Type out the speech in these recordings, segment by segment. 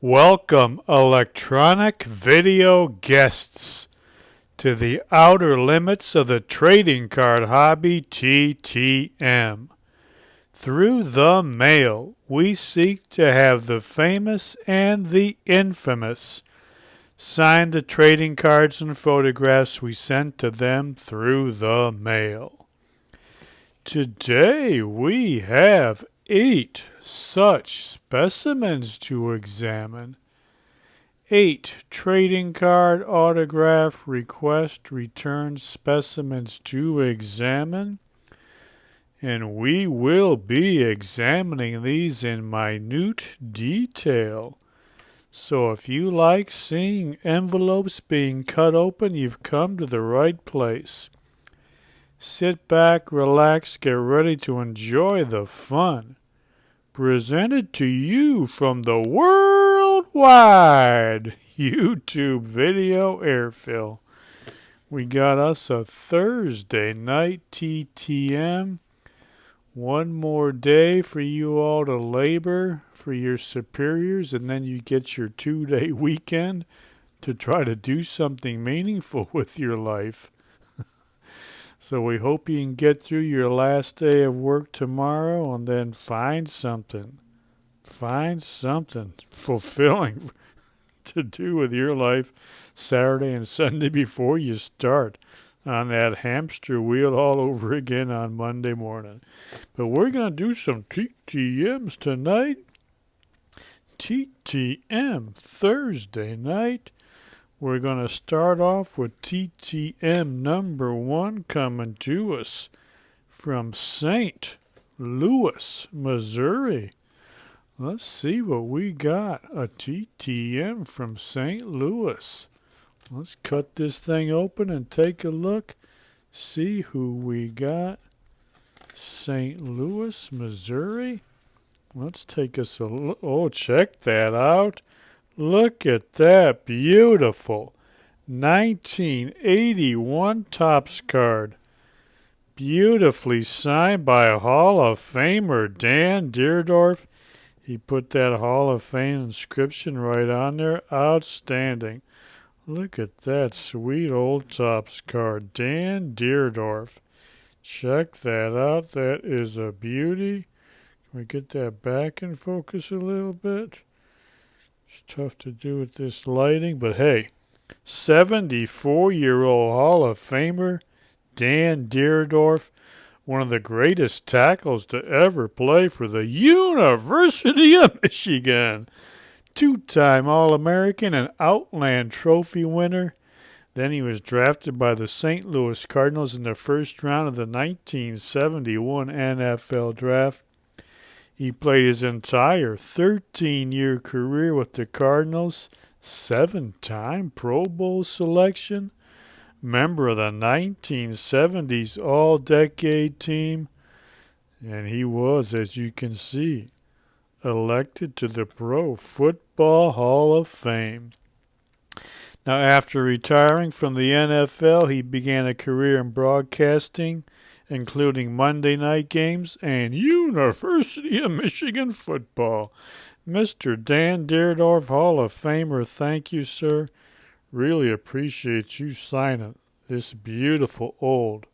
Welcome, electronic video guests, to the outer limits of the trading card hobby TTM. Through the mail, we seek to have the famous and the infamous sign the trading cards and photographs we sent to them through the mail. Today we have 8 such specimens to examine. 8 trading card autograph request return specimens to examine. And we will be examining these in minute detail. So if you like seeing envelopes being cut open, you've come to the right place. Sit back, relax, get ready to enjoy the fun. Presented to you from the worldwide YouTube video airfill. We got us a Thursday night TTM. One more day for you all to labor for your superiors, and then you get your 2-day weekend to try to do something meaningful with your life. So we hope you can get through your last day of work tomorrow and then find something fulfilling to do with your life Saturday and Sunday before you start on that hamster wheel all over again on Monday morning. But we're going to do some TTMs tonight. TTM Thursday night. We're going to start off with TTM number 1 coming to us from St. Louis, Missouri. Let's see what we got. A TTM from St. Louis. Let's cut this thing open and take a look. See who we got. St. Louis, Missouri. Let's take us a look. Oh, check that out. Look at that. Beautiful. 1981 Topps card. Beautifully signed by a Hall of Famer, Dan Deerdorf. He put that Hall of Fame inscription right on there. Outstanding. Look at that sweet old Topps card. Dan Deerdorf. Check that out. That is a beauty. Can we get that back in focus a little bit? It's tough to do with this lighting, but hey, 74-year-old Hall of Famer Dan Deerdorf, one of the greatest tackles to ever play for the University of Michigan. 2-time All-American and Outland Trophy winner. Then he was drafted by the St. Louis Cardinals in the first round of the 1971 NFL Draft. He played his entire 13-year career with the Cardinals, 7-time Pro Bowl selection, member of the 1970s All-Decade Team, and he was, as you can see, elected to the Pro Football Hall of Fame. Now, after retiring from the NFL, he began a career in broadcasting, including Monday night games and University of Michigan football. Mr. Dan Deerdorf, Hall of Famer, thank you, sir. Really appreciate you signing this beautiful old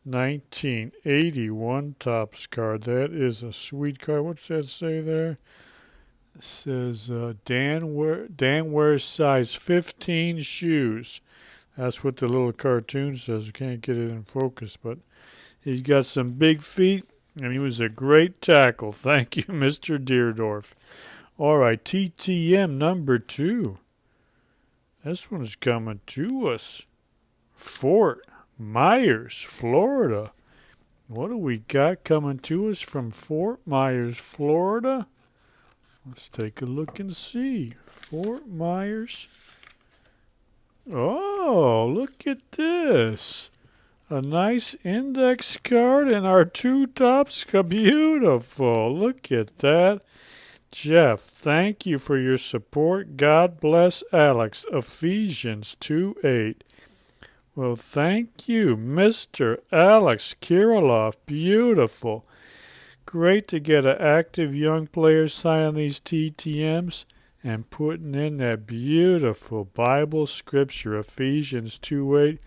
1981 Topps card. That is a sweet card. What's that say there? It says Dan wears size 15 shoes. That's what the little cartoon says. We can't get it in focus, but he's got some big feet, and he was a great tackle. Thank you, Mr. Deerdorf. All right, TTM number 2. This one's coming to us. Fort Myers, Florida. What do we got coming to us from Fort Myers, Florida? Let's take a look and see. Fort Myers. Oh, look at this. A nice index card and our 2 Topps. Beautiful. Look at that. Jeff, thank you for your support. God bless Alex. Ephesians 2:8. Well, thank you, Mr. Alex Kirilov. Beautiful. Great to get an active young player signing these TTMs. and putting in that beautiful Bible scripture, Ephesians 2:8.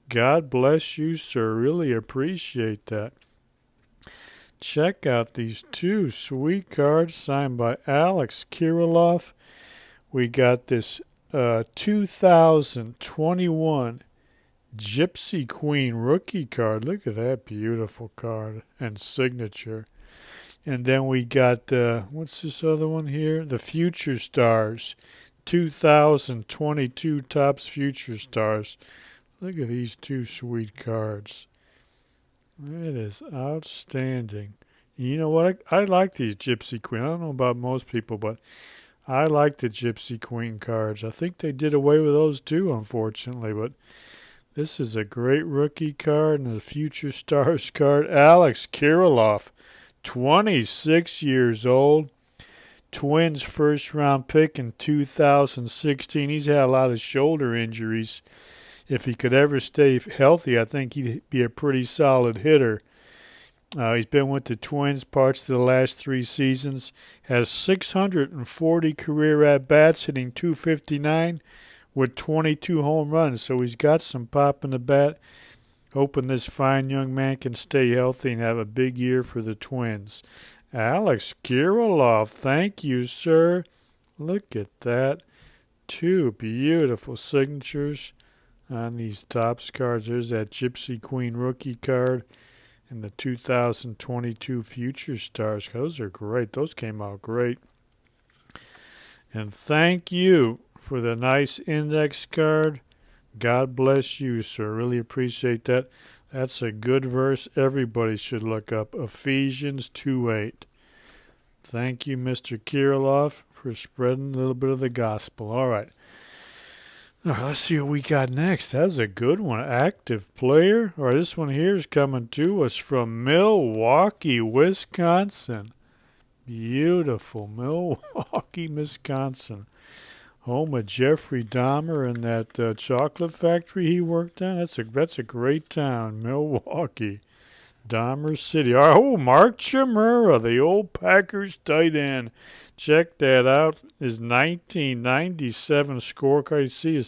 God bless you, sir. Really appreciate that. Check out these two sweet cards signed by Alex Kirilov. We got this 2021 Gypsy Queen rookie card. Look at that beautiful card and signature. And then we got, what's this other one here? The Future Stars. 2022 Topps Future Stars. Look at these two sweet cards. It is outstanding. You know what? I like these Gypsy Queen. I don't know about most people, but I like the Gypsy Queen cards. I think they did away with those too, unfortunately. But this is a great rookie card and a Future Stars card. Alex Kirilov, 26 years old. Twins first round pick in 2016. He's had a lot of shoulder injuries. If he could ever stay healthy, I think he'd be a pretty solid hitter. He's been with the Twins parts of the last 3 seasons. Has 640 career at-bats, hitting .259 with 22 home runs. So he's got some pop in the bat. Hoping this fine young man can stay healthy and have a big year for the Twins. Alex Kirilov, thank you, sir. Look at that. 2 beautiful signatures on these Topps cards. There's that Gypsy Queen rookie card and the 2022 Future Stars. Those are great. Those came out great. And thank you for the nice index card. God bless you, sir. Really appreciate that. That's a good verse everybody should look up. Ephesians 2:8. Thank you, Mr. Kirilov, for spreading a little bit of the gospel. All right. Let's see what we got next. That's a good one. Active player. All right, this one here is coming to us from Milwaukee, Wisconsin. Beautiful. Milwaukee, Wisconsin. Home of Jeffrey Dahmer and that chocolate factory he worked on. That's a great town, Milwaukee. Dahmer City. Oh, Mark Chimura, the old Packers tight end. Check that out. His 1997 scorecard. You see,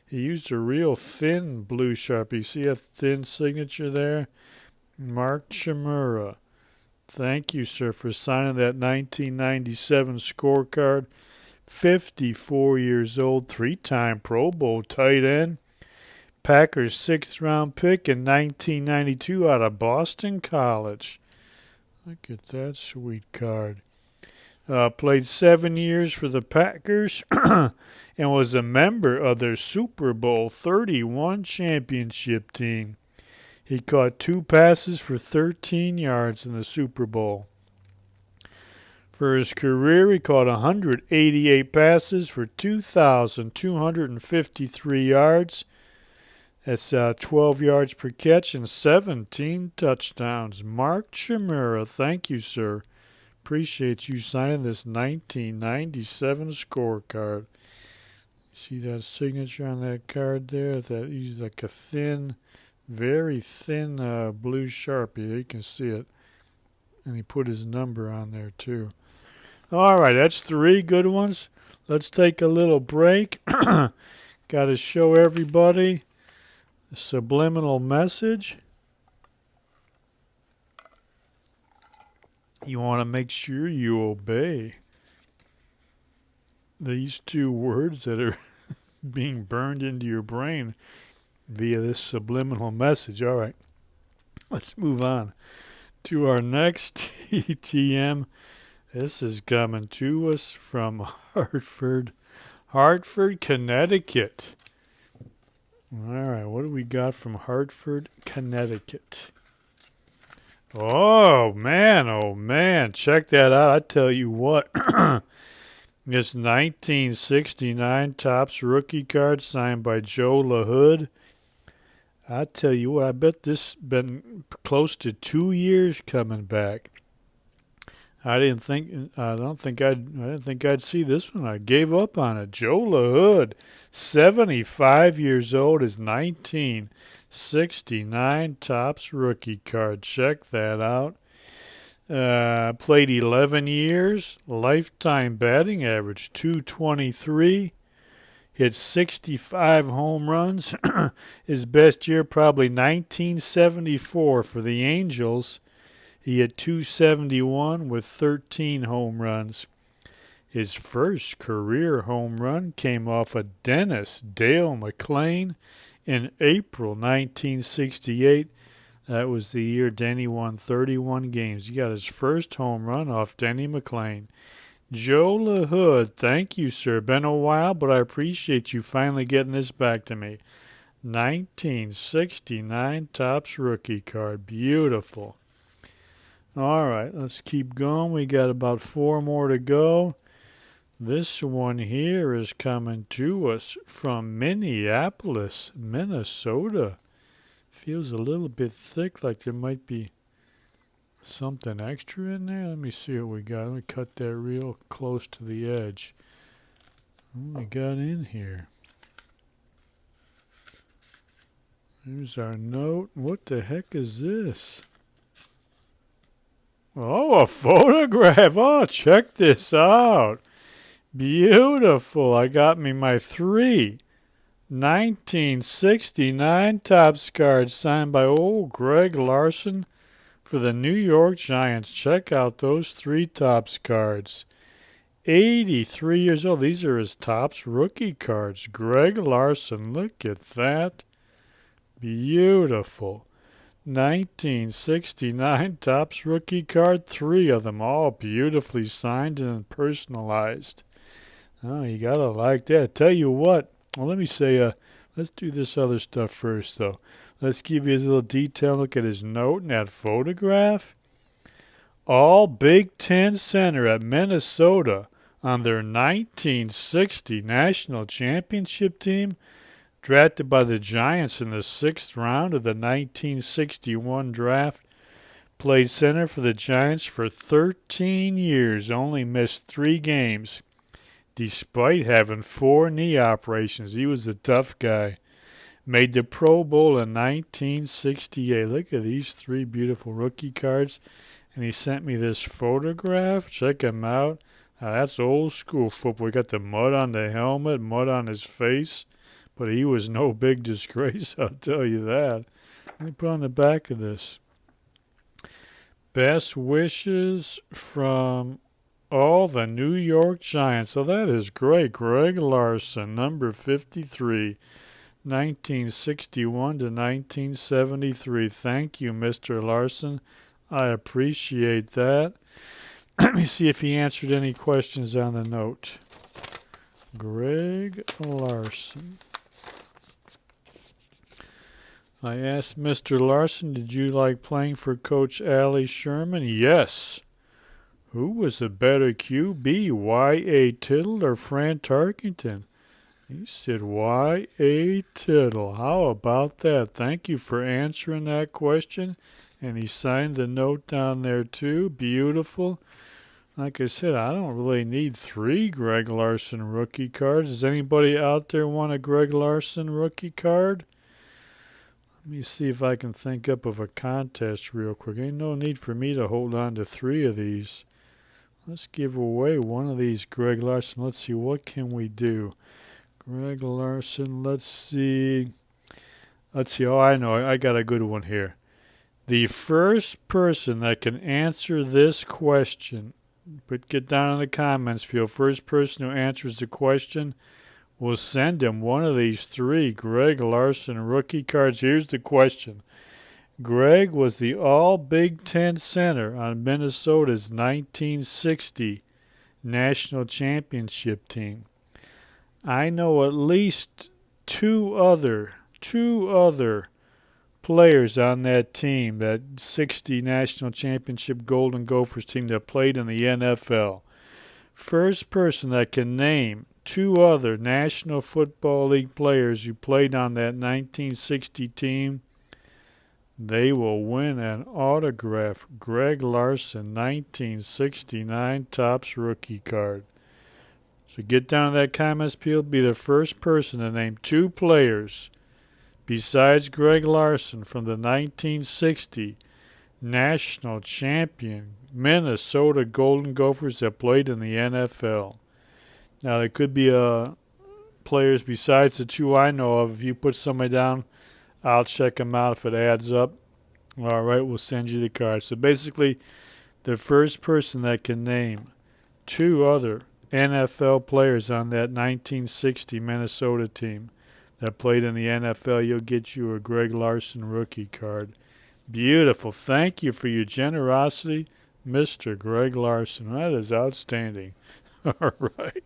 he used a real thin blue Sharpie. You see a thin signature there? Mark Chimura. Thank you, sir, for signing that 1997 scorecard. 54 years old, 3-time Pro Bowl tight end. Packers 6th round pick in 1992 out of Boston College. Look at that sweet card. Played 7 years for the Packers and was a member of their Super Bowl 31 championship team. He caught 2 passes for 13 yards in the Super Bowl. For his career, he caught 188 passes for 2,253 yards. That's 12 yards per catch and 17 touchdowns. Mark Chimura, thank you, sir. Appreciate you signing this 1997 scorecard. See that signature on that card there? That he's like a thin, very thin blue Sharpie. You can see it. And he put his number on there, too. All right, that's 3 good ones. Let's take a little break. Got to show everybody the subliminal message. You want to make sure you obey these 2 words that are being burned into your brain via this subliminal message. All right, let's move on to our next TTM. This is coming to us from Hartford, Connecticut. All right, what do we got from Hartford, Connecticut? Oh, man, check that out. I tell you what, this 1969 Topps rookie card signed by Joe LaHood. I tell you what, I bet this been close to 2 years coming back. I didn't think I'd see this one. I gave up on it. Joe LaHood, 75 years old, is 1969 Topps rookie card. Check that out. Played 11 years, lifetime batting average 223, hit 65 home runs. His best year probably 1974 for the Angels. He hit 271 with 13 home runs. His first career home run came off of Dennis Dale McClain in April 1968. That was the year Denny won 31 games. He got his first home run off Denny McClain. Joe LaHood, thank you, sir. Been a while, but I appreciate you finally getting this back to me. 1969 Topps rookie card. Beautiful. All right, let's keep going. We got about 4 more to go. This one here is coming to us from Minneapolis, Minnesota. Feels a little bit thick, like there might be something extra in there. Let me see what we got. Let me cut that real close to the edge. What we got in here? Here's our note. What the heck is this? Oh, a photograph. Oh, check this out. Beautiful. I got me my 3 1969 Topps cards signed by old Greg Larson for the New York Giants. Check out those 3 Topps cards. 83 years old. These are his Topps rookie cards. Greg Larson. Look at that. Beautiful. 1969 Topps rookie card. 3 of them, all beautifully signed and personalized. Oh, you gotta like that. Tell you what. Well, let me say, let's do this other stuff first, though. Let's give you a little detail look at his note and that photograph. All Big Ten center at Minnesota on their 1960 national championship team, drafted by the Giants in the 6th round of the 1961 draft. Played center for the Giants for 13 years, only missed 3 games. Despite having 4 knee operations, he was a tough guy. Made the Pro Bowl in 1968. Look at these 3 beautiful rookie cards. And he sent me this photograph. Check him out. That's old school football. We got the mud on the helmet, mud on his face. But he was no big disgrace, I'll tell you that. Let me put on the back of this. Best wishes from all the New York Giants. So that is great. Greg Larson, number 53, 1961 to 1973. Thank you, Mr. Larson. I appreciate that. Let me see if he answered any questions on the note. Greg Larson. I asked Mr. Larson, did you like playing for Coach Allie Sherman? Yes. Who was the better QB, Y.A. Tittle or Fran Tarkenton? He said Y.A. Tittle. How about that? Thank you for answering that question. And he signed the note down there too. Beautiful. Like I said, I don't really need 3 Greg Larson rookie cards. Does anybody out there want a Greg Larson rookie card? Let me see if I can think up of a contest real quick. Ain't no need for me to hold on to 3 of these. Let's give away one of these Greg Larson. Let's see, what can we do? Greg Larson, let's see. Oh, I know. I got a good one here. The first person that can answer this question, but get down in the comments field, first person who answers the question, we'll send him one of these 3 Greg Larson rookie cards. Here's the question. Greg was the All-Big Ten center on Minnesota's 1960 national championship team. I know at least two other players on that team, that 60 national championship Golden Gophers team that played in the NFL. First person that can name 2 other National Football League players who played on that 1960 team, they will win an autographed Greg Larson 1969 Topps rookie card. So get down to that comments field. Be the first person to name 2 players besides Greg Larson from the 1960 national champion Minnesota Golden Gophers that played in the NFL. Now, there could be players besides the two I know of. If you put somebody down, I'll check them out. If it adds up, all right, we'll send you the card. So basically, the first person that can name two other NFL players on that 1960 Minnesota team that played in the NFL, you'll get you a Greg Larson rookie card. Beautiful. Thank you for your generosity, Mr. Greg Larson. That is outstanding. All right.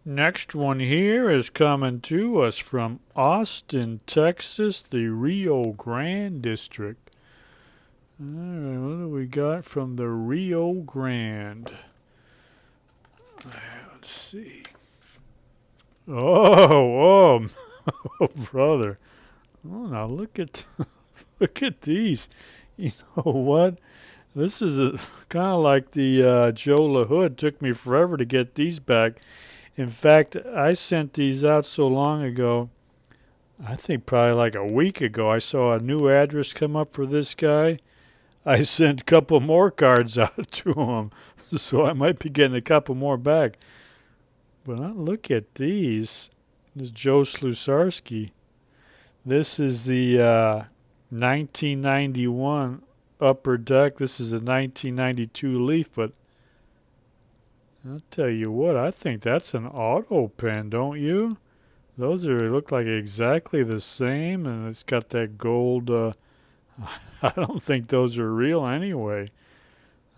Next one here is coming to us from Austin, Texas, the Rio Grande District. All right, what do we got from the Rio Grande? Let's see. Oh, oh, brother. Oh, now look at these. You know what? This is kind of like the Joe LaHood. Took me forever to get these back. In fact, I sent these out so long ago, I think probably like a week ago, I saw a new address come up for this guy. I sent a couple more cards out to him, so I might be getting a couple more back. But look at these. This is Joe Slusarski. This is the 1991 Upper Deck. This is a 1992 Leaf, but I'll tell you what, I think that's an auto pen, don't you? Those look like exactly the same, and it's got that gold. I don't think those are real anyway.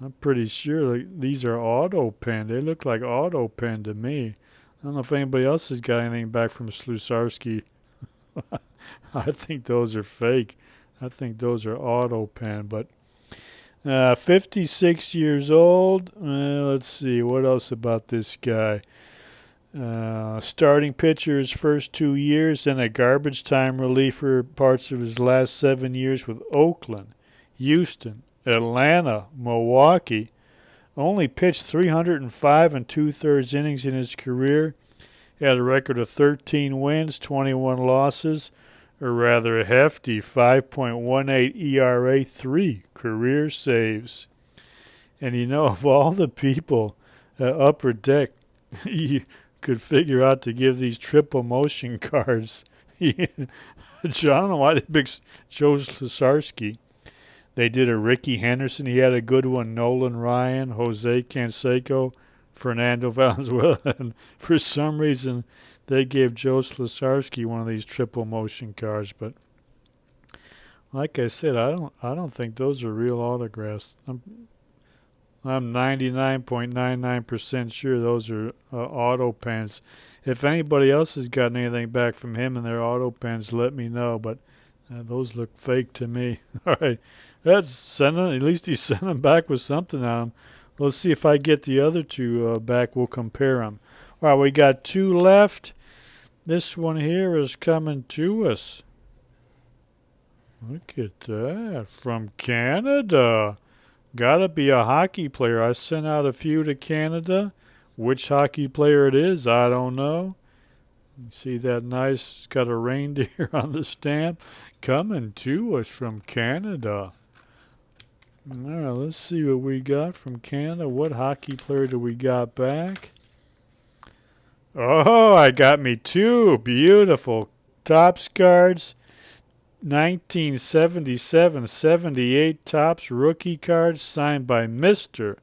I'm pretty sure these are auto pen. They look like auto pen to me. I don't know if anybody else has got anything back from Slusarski. I think those are fake. I think those are auto pen, but 56 years old. Let's see, what else about this guy? Starting pitcher his first 2 years, then a garbage time reliever parts of his last 7 years with Oakland, Houston, Atlanta, Milwaukee. Only pitched 305 and 2/3 innings in his career. He had a record of 13 wins, 21 losses, a rather hefty 5.18 ERA, 3 career saves. And you know, of all the people at Upper Deck you could figure out to give these triple motion cards, John, I don't know why they picked Joe Slusarski. They did a Ricky Henderson. He had a good one. Nolan Ryan, Jose Canseco, Fernando Valenzuela. And for some reason, they gave Joe Slusarski one of these triple motion cards. But like I said, I don't think those are real autographs. I'm 99.99% sure those are auto pens. If anybody else has gotten anything back from him and their auto pens, let me know. But those look fake to me. All right, at least he sent them back with something on them. Let's see if I get the other two back. We'll compare them. All right, we got two left. This one here is coming to us. Look at that. From Canada. Gotta be a hockey player. I sent out a few to Canada. Which hockey player it is, I don't know. You see that nice, it's got a reindeer on the stamp. Coming to us from Canada. All right, let's see what we got from Canada. What hockey player do we got back? Oh, I got me two beautiful Topps cards. 1977-78 Topps rookie cards signed by Mr.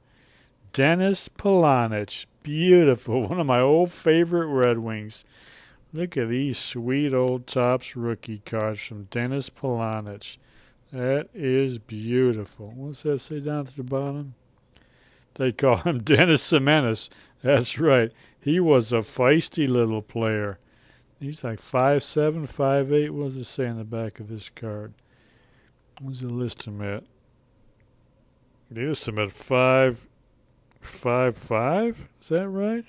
Dennis Polonich. Beautiful. One of my old favorite Red Wings. Look at these sweet old Topps rookie cards from Dennis Polonich. That is beautiful. What's that say down at the bottom? They call him Dennis the Menace. That's right. He was a feisty little player. He's like 5'7", 5'8". What does it say on the back of this card? What does it list him at? They list him at 5'5". Is that right?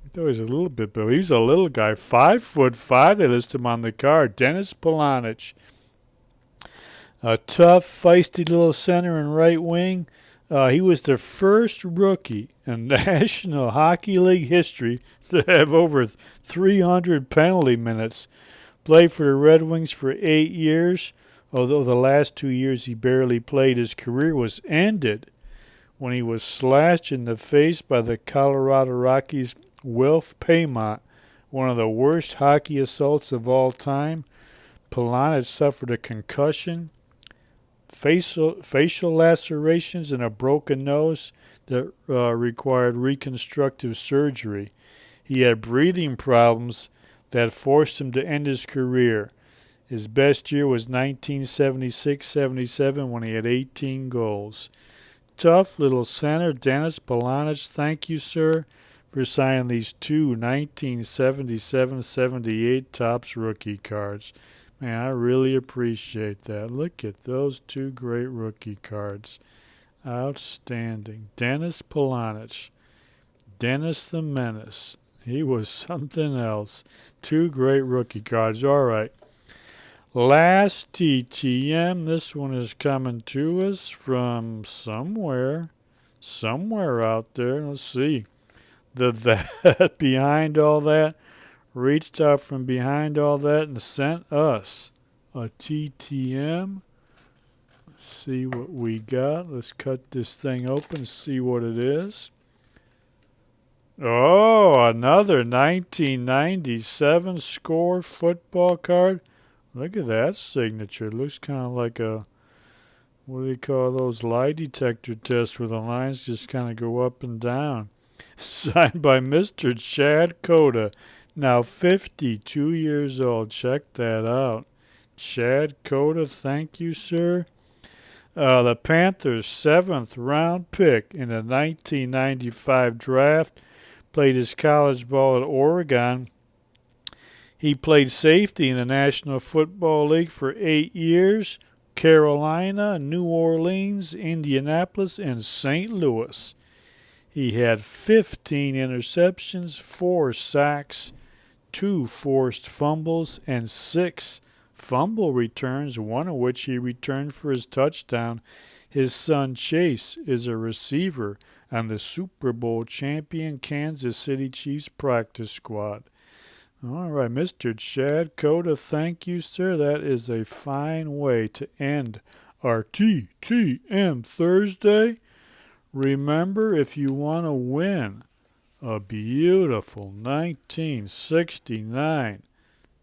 I thought he was a little bit big. He's a little guy. 5'5". They list him on the card. Dennis Polonich. A tough, feisty little center and right wing. He was the first rookie in National Hockey League history to have over 300 penalty minutes. Played for the Red Wings for 8 years. Although the last 2 years he barely played, his career was ended when he was slashed in the face by the Colorado Rockies' Wilf Paymont, one of the worst hockey assaults of all time. Polonich suffered a concussion, facial lacerations, and a broken nose that required reconstructive surgery. He had breathing problems that forced him to end his career. His best year was 1976-77 when he had 18 goals. Tough little center, Dennis Polonich, thank you, sir, for signing these two 1977-78 Topps rookie cards. Man, I really appreciate that. Look at those two great rookie cards. Outstanding. Dennis Polonich. Dennis the Menace. He was something else. Two great rookie cards. All right. Last TTM. This one is coming to us from somewhere out there. Let's see. That behind all that reached out from behind all that and sent us a TTM. Let's see what we got. Let's cut this thing open, see what it is. Oh, another 1997 Score football card. Look at that signature. Looks kind of like a, what do they call those lie detector tests where the lines just kind of go up and down. Signed by Mr. Chad Cota, now 52 years old. Check that out. Chad Cota, thank you, sir. The Panthers' 7th round pick in the 1995 draft. Played his college ball at Oregon. He played safety in the National Football League for 8 years. Carolina, New Orleans, Indianapolis, and St. Louis. He had 15 interceptions, 4 sacks, 2 forced fumbles, and 6 fumble returns, one of which he returned for his touchdown. His son Chase is a receiver on the Super Bowl champion Kansas City Chiefs practice squad. All right, Mr. Chad Cota, thank you, sir. That is a fine way to end our TTM Thursday. Remember, if you want to win a beautiful 1969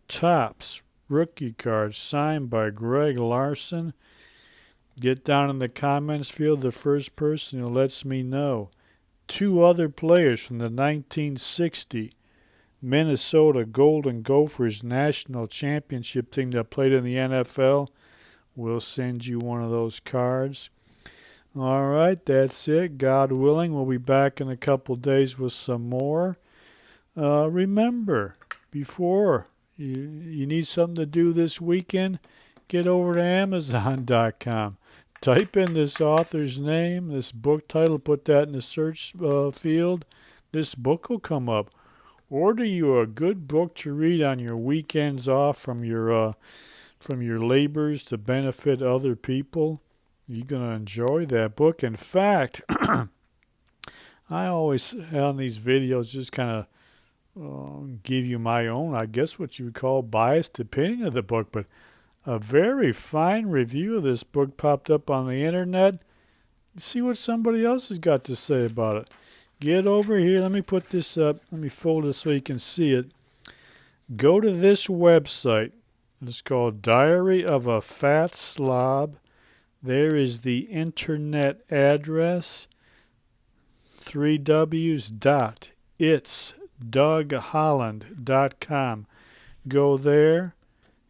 Topps rookie card signed by Greg Larson, get down in the comments field. The first person who lets me know 2 other players from the 1960 Minnesota Golden Gophers national championship team that played in the NFL will send you one of those cards. All right, that's it. God willing, we'll be back in a couple days with some more. Remember, before you need something to do this weekend, get over to Amazon.com. Type in this author's name, this book title, put that in the search field. This book will come up. Order you a good book to read on your weekends off from your labors to benefit other people. You're going to enjoy that book. In fact, I always, on these videos, just kind of give you my own, I guess what you would call biased opinion of the book. But a very fine review of this book popped up on the internet. See what somebody else has got to say about it. Get over here. Let me put this up. Let me fold it so you can see it. Go to this website. It's called Diary of a Fat Slob. There is the internet address. 3Ws.itsdougholland.com. Go there.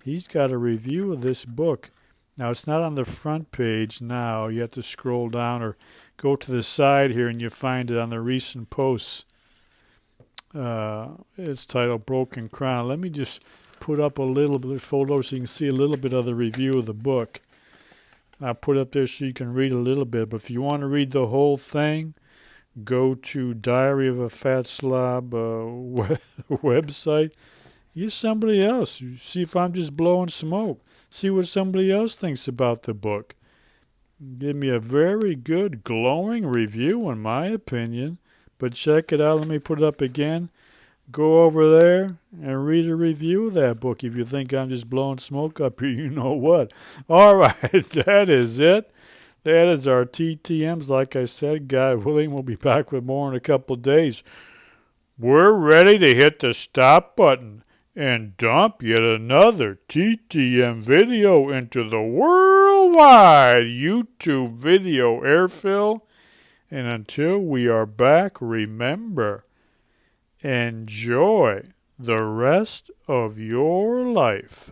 He's got a review of this book. Now, it's not on the front page now. You have to scroll down or go to the side here and you find it on the recent posts. It's titled Broken Crown. Let me just put up a little bit of photo so you can see a little bit of the review of the book. I'll put it up there so you can read a little bit. But if you want to read the whole thing, go to Diary of a Fat Slob website. Use somebody else. See if I'm just blowing smoke. See what somebody else thinks about the book. Give me a very good, glowing review, in my opinion. But check it out. Let me put it up again. Go over there and read a review of that book. If you think I'm just blowing smoke up here, you know what. All right, that is it. That is our TTMs. Like I said, God willing, we'll be back with more in a couple of days. We're ready to hit the stop button and dump yet another TTM video into the worldwide YouTube video airfill. And until we are back, remember, enjoy the rest of your life.